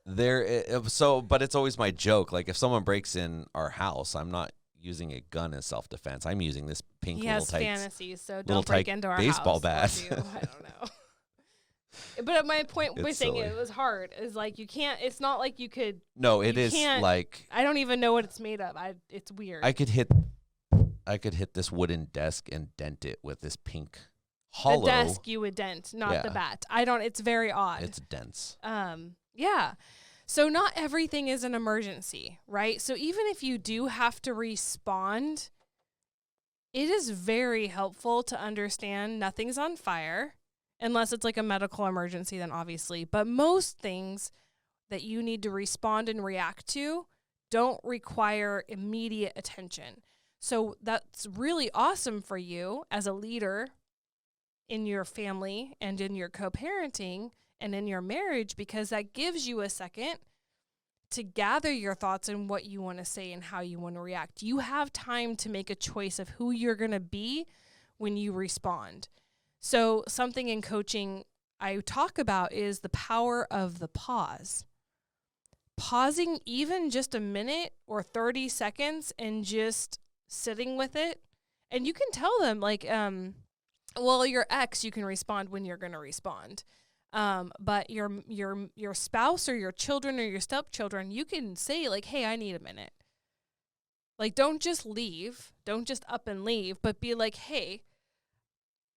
it's always my joke. Like if someone breaks in our house, I'm not using a gun as self-defense. I'm using this pink He Little has Tikes fantasies, so Little don't break Tyke into our baseball house. bat. I don't know. But my point by It's saying silly. it was hard is like you can't. It's not like you could. No, it You is can't- like I don't even know what it's made of. It's weird. I could hit this wooden desk and dent it with this pink hollow. The desk you would dent, not the Yeah. bat. I don't. It's very odd. It's dense. Yeah. So not everything is an emergency, right? So even if you do have to respond, it is very helpful to understand nothing's on fire, unless it's like a medical emergency, then obviously. But most things that you need to respond and react to don't require immediate attention. So that's really awesome for you as a leader in your family and in your co-parenting and in your marriage, because that gives you a second to gather your thoughts and what you want to say and how you want to react. You have time to make a choice of who you're going to be when you respond. So something in coaching I talk about is the power of the pause. Pausing even just a minute or 30 seconds and just sitting with it. And you can tell them well, your ex, you can respond when you're going to respond. But your spouse or your children or your stepchildren, you can say like, hey, I need a minute. Like, don't just leave. Don't just up and leave, but be like, hey,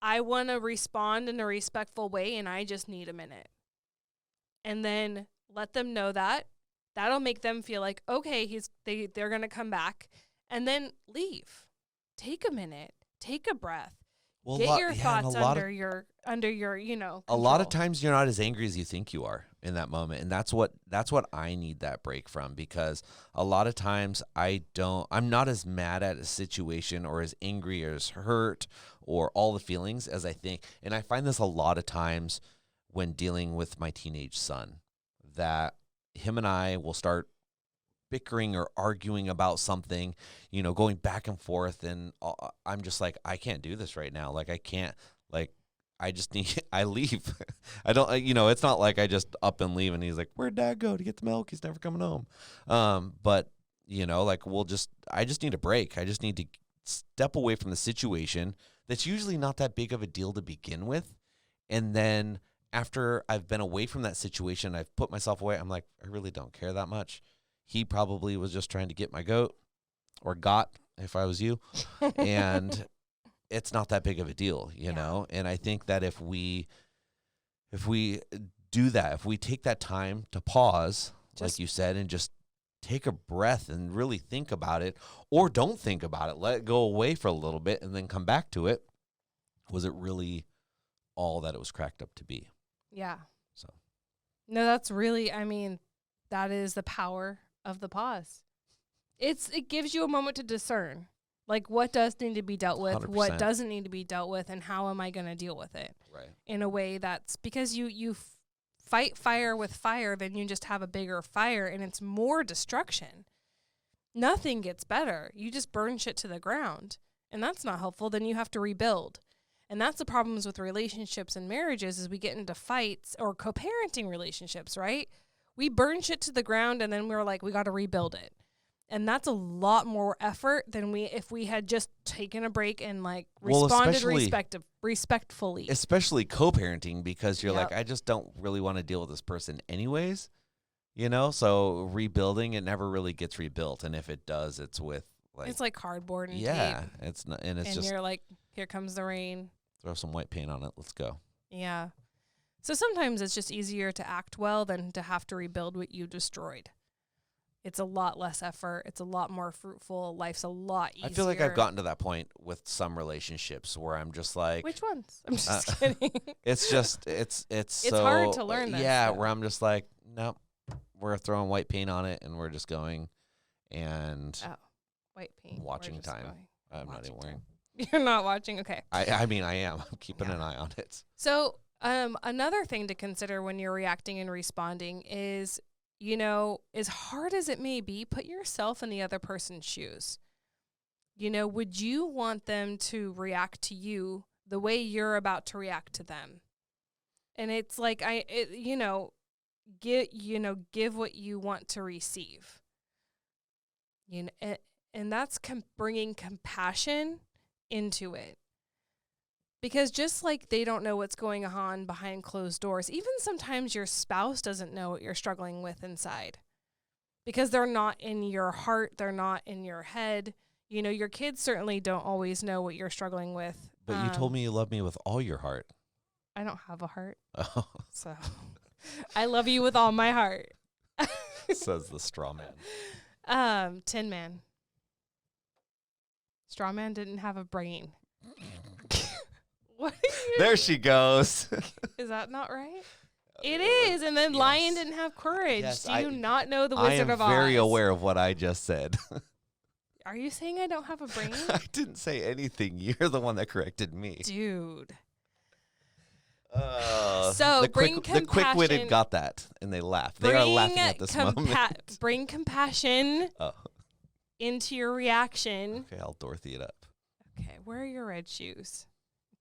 I want to respond in a respectful way and I just need a minute. And then let them know that. That'll make them feel like, okay, they're going to come back, and then leave. Take a minute. Take a breath. Well, Get your thoughts under your control. A lot of times you're not as angry as you think you are in that moment, and that's what I need that break from, because a lot of times I'm not as mad at a situation or as angry or as hurt or all the feelings as I think. And I find this a lot of times when dealing with my teenage son, that him and I will start bickering or arguing about something, going back and forth. And I'm just like, I can't do this right now. Like, I can't, I just need, I leave. I don't, it's not like I just up and leave and he's like, where'd Dad go to get the milk? He's never coming home. But You know, like I just need a break. I just need to step away from the situation that's usually not that big of a deal to begin with. And then after I've been away from that situation, I've put myself away. I'm like, I really don't care that much. He probably was just trying to get my goat, or got, if I was you. And it's not that big of a deal, you know? And I think that if we do that, if we take that time to pause, like you said, and just take a breath and really think about it, or don't think about it, let it go away for a little bit and then come back to it. Was it really all that it was cracked up to be? Yeah. So, no, that's really, I mean, that is the power of the pause. It gives you a moment to discern, like, what does need to be dealt with, 100%. what doesn't need to be dealt with, and how am I going to deal with it? Right. In a way that's, because you fight fire with fire, then you just have a bigger fire, and it's more destruction. Nothing gets better. You just burn shit to the ground, and that's not helpful. Then you have to rebuild. And that's the problems with relationships and marriages, is we get into fights, or co-parenting relationships, right? We burn shit to the ground, and then we're like, we got to rebuild it. And that's a lot more effort than if we had just taken a break and like responded respectfully. Especially co-parenting, because you're like, I just don't really want to deal with this person anyways, you know? So rebuilding, it never really gets rebuilt. And if it does, it's with like, it's like cardboard and tape. It's not, and just, you're like, here comes the rain. Throw some white paint on it. Let's go. Yeah. So sometimes it's just easier to act well than to have to rebuild what you destroyed. It's a lot less effort. It's a lot more fruitful. Life's a lot easier. I feel like I've gotten to that point with some relationships where I'm just like, which ones? I'm just kidding. It's just, it's so hard to learn that. Yeah. Where I'm just like, nope, we're throwing white paint on it and we're just going and white paint. Watching time. I'm not even wearing. You're not watching. Okay. I mean, I am. I'm keeping an eye on it. So, another thing to consider when you're reacting and responding is, you know, as hard as it may be, put yourself in the other person's shoes. You know, would you want them to react to you the way you're about to react to them? And it's like, give what you want to receive. You know, and that's bringing compassion into it. Because just like they don't know what's going on behind closed doors, even sometimes your spouse doesn't know what you're struggling with inside. Because they're not in your heart, they're not in your head. You know, your kids certainly don't always know what you're struggling with. But you told me you love me with all your heart. I don't have a heart. Oh. So I love you with all my heart. Says the straw man. Tin Man. Straw Man didn't have a brain. What there she goes. Is that not right? It is. And then Lion didn't have courage. Yes, Do you not know the Wizard of Oz? I am very aware of what I just said. Are you saying I don't have a brain? I didn't say anything. You're the one that corrected me. Dude. So the quick-witted got that, and they laughed. They are laughing at this moment. Bring compassion into your reaction. Okay, I'll Dorothy it up. Okay, wear your red shoes.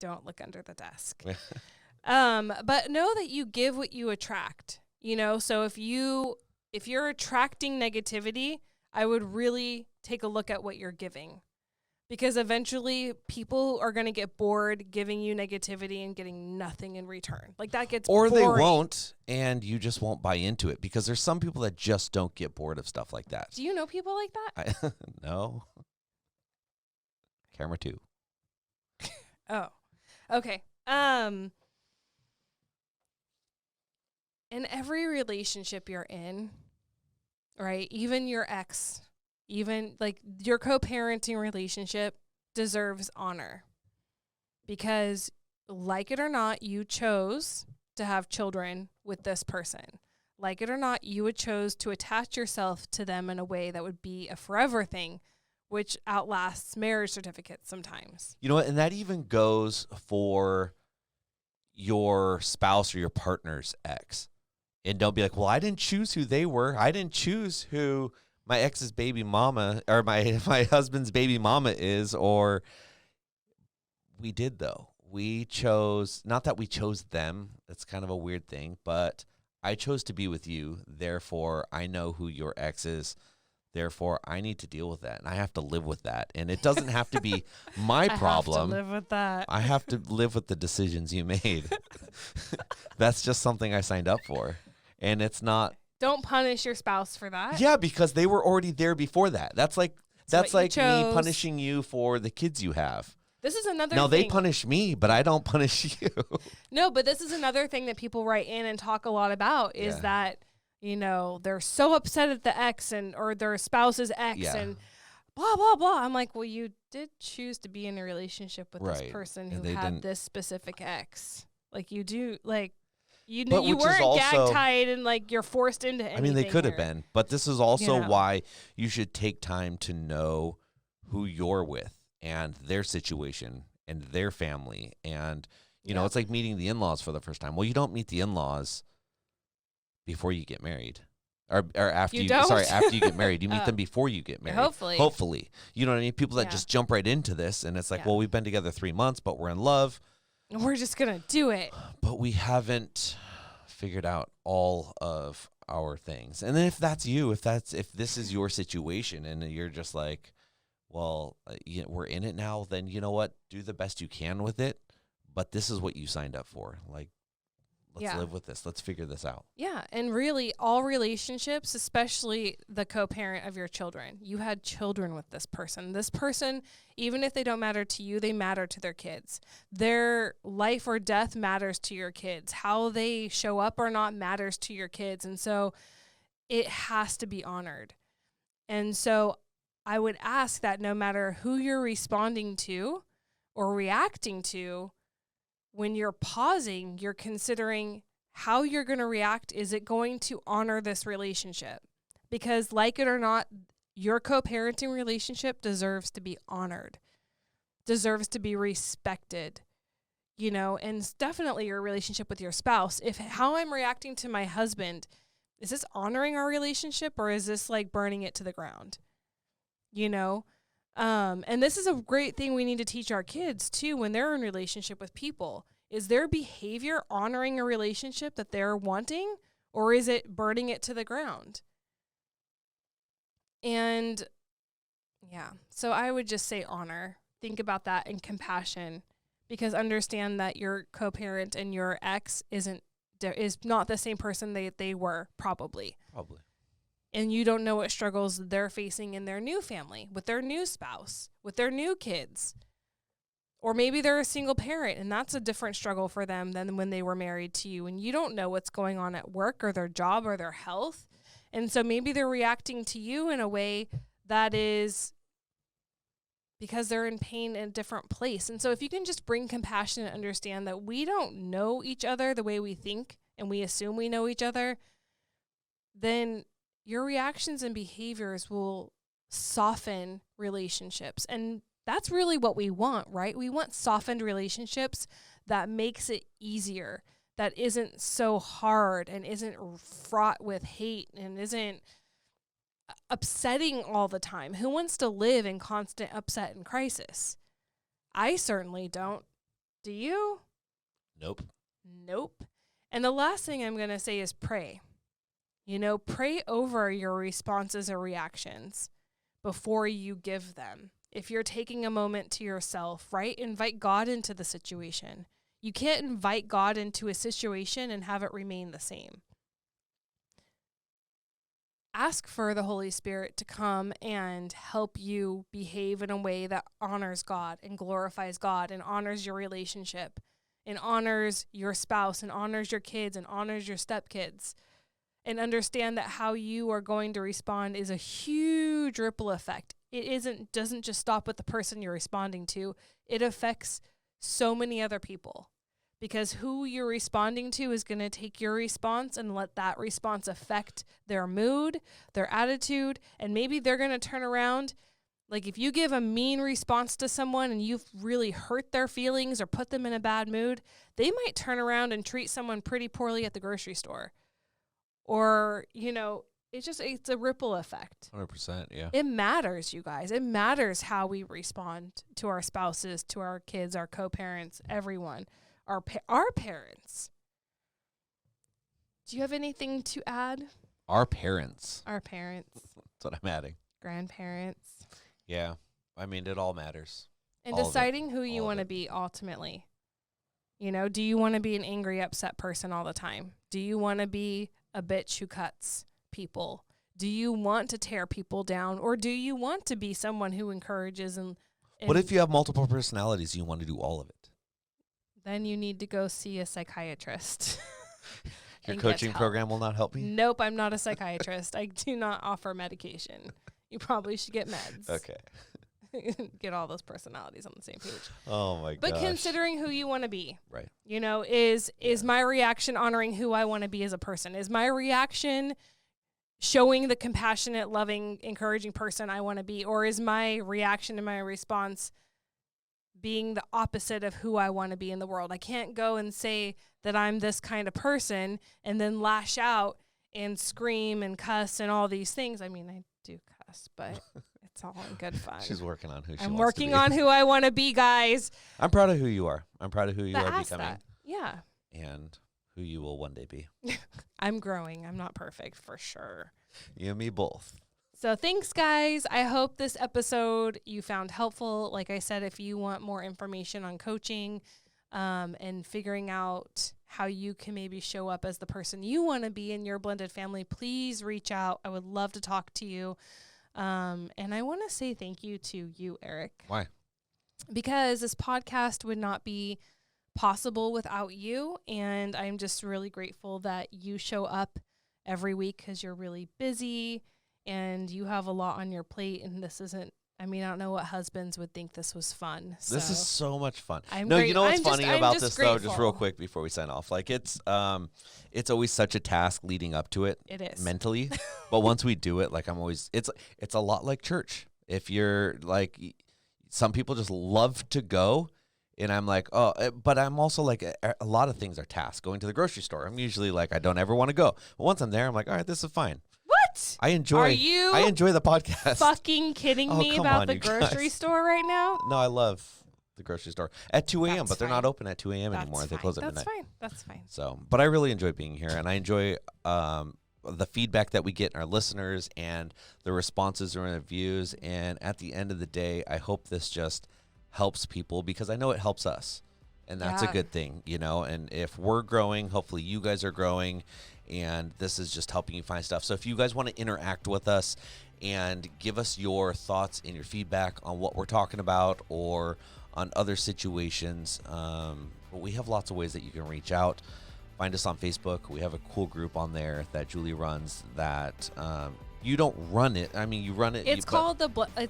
Don't look under the desk. But know that you give what you attract. You know, so if you're attracting negativity, I would really take a look at what you're giving. Because eventually people are going to get bored giving you negativity and getting nothing in return. Like that gets boring. Or they won't, and you just won't buy into it. Because there's some people that just don't get bored of stuff like that. Do you know people like that? No. Camera 2. Oh, okay. In every relationship you're in, right, even your ex, even like your co-parenting relationship deserves honor. Because like it or not, you chose to have children with this person. Like it or not, you chose to attach yourself to them in a way that would be a forever thing, which outlasts marriage certificates sometimes. You know what? And that even goes for your spouse or your partner's ex. And don't be like, well, I didn't choose who they were. I didn't choose who my ex's baby mama or my husband's baby mama is. Or we did, though. We chose, not that we chose them. That's kind of a weird thing. But I chose to be with you. Therefore, I know who your ex is. Therefore, I need to deal with that, and I have to live with that. And it doesn't have to be my problem. I have to live with that. I have to live with the decisions you made. That's just something I signed up for. And it's not. Don't punish your spouse for that. Yeah, because they were already there before that. That's like me chose. punishing you for the kids you have. This is another Now, thing. they punish me, but I don't punish you. No, but this is another thing that people write in and talk a lot about is that, you know, they're so upset at the ex or their spouse's ex and blah, blah, blah. I'm like, well, you did choose to be in a relationship with this person who had this specific ex. Like, you do, like, you know, you weren't gag-tied and, like, you're forced into anything. I mean, they could have been, but this is also why you should take time to know who you're with and their situation and their family. And, you know, it's like meeting the in-laws for the first time. Well, you don't meet the in-laws before you get married. Or after you get married. You meet them before you get married. Hopefully. You know what I mean? People that just jump right into this, and it's like, well, we've been together 3 months, but we're in love. We're just going to do it. But we haven't figured out all of our things. And then if that's you, if this is your situation and you're just like, well, we're in it now, then you know what? Do the best you can with it. But this is what you signed up for. Like, let's live with this. Let's figure this out. Yeah. And really, all relationships, especially the co-parent of your children, you had children with this person. This person, even if they don't matter to you, they matter to their kids. Their life or death matters to your kids. How they show up or not matters to your kids. And so it has to be honored. And so I would ask that no matter who you're responding to or reacting to, when you're pausing, you're considering how you're going to react. Is it going to honor this relationship? Because like it or not, your co-parenting relationship deserves to be honored, deserves to be respected, you know, and definitely your relationship with your spouse. If how I'm reacting to my husband, is this honoring our relationship or is this like burning it to the ground? You know? And this is a great thing we need to teach our kids too when they're in relationship with people. Is their behavior honoring a relationship that they're wanting, or is it burning it to the ground? And yeah, so I would just say honor. Think about that, and compassion, because understand that your co-parent and your ex is not the same person they were probably. And you don't know what struggles they're facing in their new family, with their new spouse, with their new kids. Or maybe they're a single parent, and that's a different struggle for them than when they were married to you. And you don't know what's going on at work or their job or their health. And so maybe they're reacting to you in a way that is because they're in pain in a different place. And so if you can just bring compassion and understand that we don't know each other the way we think and we assume we know each other, then your reactions and behaviors will soften relationships. And that's really what we want, right? We want softened relationships that makes it easier, that isn't so hard and isn't fraught with hate and isn't upsetting all the time. Who wants to live in constant upset and crisis? I certainly don't. Do you? Nope. And the last thing I'm going to say is pray. You know, pray over your responses or reactions before you give them. If you're taking a moment to yourself, right? Invite God into the situation. You can't invite God into a situation and have it remain the same. Ask for the Holy Spirit to come and help you behave in a way that honors God and glorifies God and honors your relationship and honors your spouse and honors your kids and honors your stepkids. And understand that how you are going to respond is a huge ripple effect. It doesn't just stop with the person you're responding to. It affects so many other people, because who you're responding to is going to take your response and let that response affect their mood, their attitude, and maybe they're going to turn around. Like if you give a mean response to someone and you've really hurt their feelings or put them in a bad mood, they might turn around and treat someone pretty poorly at the grocery store. Or, you know, it's a ripple effect. 100%, yeah. It matters, you guys. It matters how we respond to our spouses, to our kids, our co-parents, everyone, our parents. Do you have anything to add? Our parents. Our parents. That's what I'm adding. Grandparents. Yeah. I mean, it all matters. And All deciding who you want to be ultimately. You know, do you want to be an angry, upset person all the time? Do you want to be a bitch who cuts people? Do you want to tear people down? Or do you want to be someone who encourages and what if you have multiple personalities? You want to do all of it? Then you need to go see a psychiatrist. Your coaching program will not help me? Nope, I'm not a psychiatrist. I do not offer medication. You probably should get meds. Okay. Get all those personalities on the same page. Oh my god. But considering who you want to be. Right. You know, is my reaction honoring who I want to be as a person? Is my reaction showing the compassionate, loving, encouraging person I want to be? Or is my reaction and my response being the opposite of who I want to be in the world? I can't go and say that I'm this kind of person and then lash out and scream and cuss and all these things. I mean, I do cuss, but it's all in good fun. She's working on who she I'm wants working to be. on who I want to be, guys. I'm proud of who you are. I'm proud of who you are becoming. That. Yeah. And who you will one day be. I'm growing. I'm not perfect for sure. You and me both. So thanks, guys. I hope this episode you found helpful. Like I said, if you want more information on coaching and figuring out how you can maybe show up as the person you want to be in your blended family, please reach out. I would love to talk to you. And I want to say thank you to you, Eric. Why? Because this podcast would not be possible without you. And I'm just really grateful that you show up every week because you're really busy and you have a lot on your plate. And this isn't, I mean, I don't know what husbands would think this was fun. This is so much fun. You know what's funny about this grateful. though, just real quick before we sign off. Like it's always such a task leading up to it. It is. Mentally. But once we do it, like it's a lot like church. If you're like, some people just love to go. And I'm like, oh, but I'm also like, a lot of things are tasks. Going to the grocery store, I'm usually like, I don't ever want to go. But once I'm there, I'm like, all right, this is fine. What? I enjoy the podcast. Fucking kidding me about the grocery store right now? No, I love the grocery store at 2 a.m., but they're not open at 2 a.m. anymore. They close at midnight. That's fine. So, but I really enjoy being here, and I enjoy the feedback that we get in our listeners and the responses and reviews. And at the end of the day, I hope this just helps people because I know it helps us. And that's a good thing, you know, and if we're growing, hopefully you guys are growing, and this is just helping you find stuff. So if you guys want to interact with us and give us your thoughts and your feedback on what we're talking about or on other situations, we have lots of ways that you can reach out. Find us on Facebook. We have a cool group on there that Julie runs that you don't run it. I mean, you run it. It's called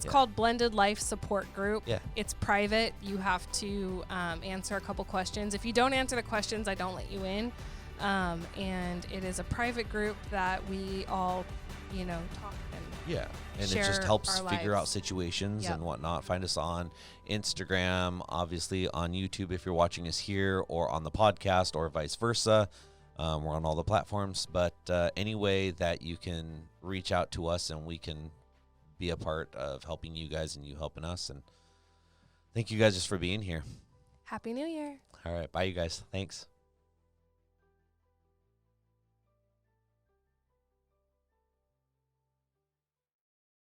called Blended Life Support Group. Yeah. It's private. You have to answer a couple questions. If you don't answer the questions, I don't let you in. And it is a private group that we all, you know, talk and and it just helps figure out situations Yep. and whatnot. Find us on Instagram, obviously on YouTube if you're watching us here, or on the podcast, or vice versa. We're on all the platforms, but any way that you can reach out to us and we can be a part of helping you guys and you helping us. And thank you guys just for being here. Happy New Year. All right. Bye, you guys. Thanks.